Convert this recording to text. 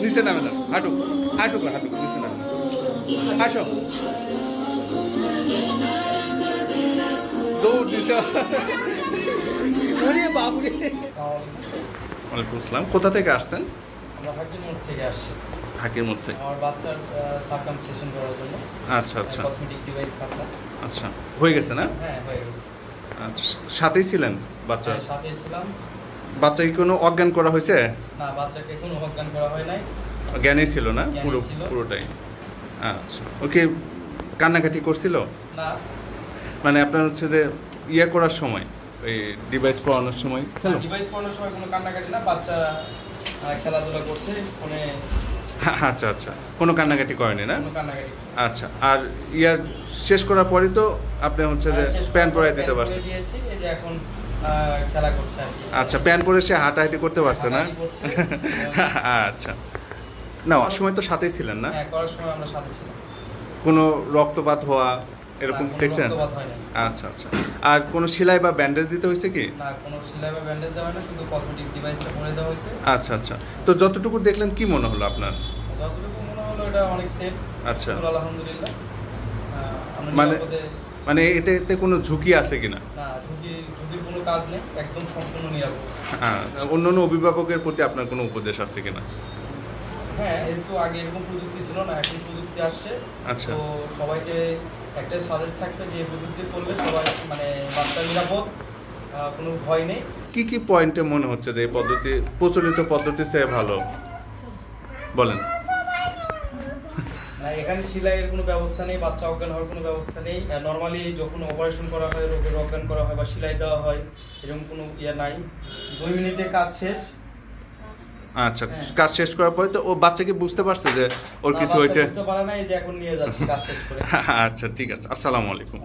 নিচে নামে না, হাঁটুক হাঁটুক হাঁটুক, নিচে নামে না, আসো দৌড় দিছ। বাবুরে, ওয়ালাইকুম আসসালাম। কোথা থেকে আসছেন? আমরা হাকিমোড় থেকে আসছি। হাকিমোড় থেকে? আমার বাচ্চার সার্কামসিশন করার জন্য। আচ্ছা আচ্ছা, কসমেটিক ডিভাইস থাকলা। আচ্ছা, হয়ে গেছে না? হ্যাঁ, হয়ে গেছে। আচ্ছা, সাথেই ছিলেন বাচ্চা? হ্যাঁ, সাথেই ছিলাম। বাচ্চাকে কোনো অজ্ঞান করা হয়েছে? না, বাচ্চাকে কোনো অজ্ঞান করা হয় নাই। জ্ঞানই ছিল না জ্ঞানই পুরো ছিল। পুরোটাই? আচ্ছা, ওকে কান্নাকাটি করছিল? না, মানে আপনার হচ্ছে যে ইয়ে করার সময়, এই ডিভাইস পড়ানোর সময় খেলো? ডিভাইস পড়ানোর সময় কোনো কান্নাকাটি না, বাচ্চা খেলাধুলা করছে ফোনে। আচ্ছা আচ্ছা, কোনো কান্নাকাটি করেনি না? কোনো কান্নাকাটি। আচ্ছা, আর ইয়ার শেষ করার পরই তো আপনি হচ্ছে যে প্যান্ট পরে দিতে পারছেন? দিয়েছি, এই যে এখন খেলা করছে আর কি। আচ্ছা, প্যান্ট পরে সে হাঁটাহাঁটি করতে পারছে না? হাঁটাহাঁটি করছে। আচ্ছা, না সময় তো সাথেই ছিলেন না? হ্যাঁ, করার সময় আমরা সাথে ছিলাম। কোনো রক্তপাত হওয়া এরকম না, কোনো দেখছেন? রক্তপাত হয় নাই। আচ্ছা আচ্ছা, আর কোনো সেলাই বা ব্যান্ডেজ দিতে হয়েছে কি? না, কোনো সেলাই বা ব্যান্ডেজ দেওয়া হয় না, শুধু কসমেটিক ডিভাইসটা পরে দেওয়া হয়েছে। আচ্ছা আচ্ছা, তো যতটুকু দেখলেন কি মনে হলো আপনার? যতটুকু মনে হলো এটা অনেক সেফ। আচ্ছা, আলহামদুলিল্লাহ। আমরা মানে নিরাপদে। মানে এতে কোনো ঝুঁকি আছে কিনা? না, ঝুঁকির কোনো কাজ নেই, একদম সম্পূর্ণ নিরাপদ। অন্যান্য অভিভাবকের প্রতি আপনার কোনো উপদেশ আছে কিনা? হ্যাঁ, এর তো আগে এরকম প্রযুক্তি ছিল না, এখন প্রযুক্তি আসছে। আচ্ছা, তো সবাইকে একটা সাজেস্ট থাকবে যে প্রযুক্তি করলে সবাই মানে বাচ্চা নিরাপদ, কোনো ভয় নেই। কি কি পয়েন্টে মনে হচ্ছে যে এই পদ্ধতি প্রচলিত পদ্ধতির চেয়ে ভালো বলেন? না, এখানে সেলাইয়ের কোনো ব্যবস্থা নেই, বাচ্চা অজ্ঞান হওয়ার কোনো ব্যবস্থা নেই। নর্মালি যখন অপারেশন করা হয়, রোগের অজ্ঞান করা হয় বা সেলাই দেওয়া হয়, এরকম কোনো ইয়ে নাই। 2 মিনিটে কাজ শেষ। আচ্ছা, কাজ শেষ করার পরে তো ও বাচ্চা কি বুঝতে পারছে যে ওর কিছু হয়েছে? বুঝতে পারে না, এই যে এখন নিয়ে যাচ্ছি কাজ শেষ করে। আচ্ছা, ঠিক আছে, আসসালামু আলাইকুম।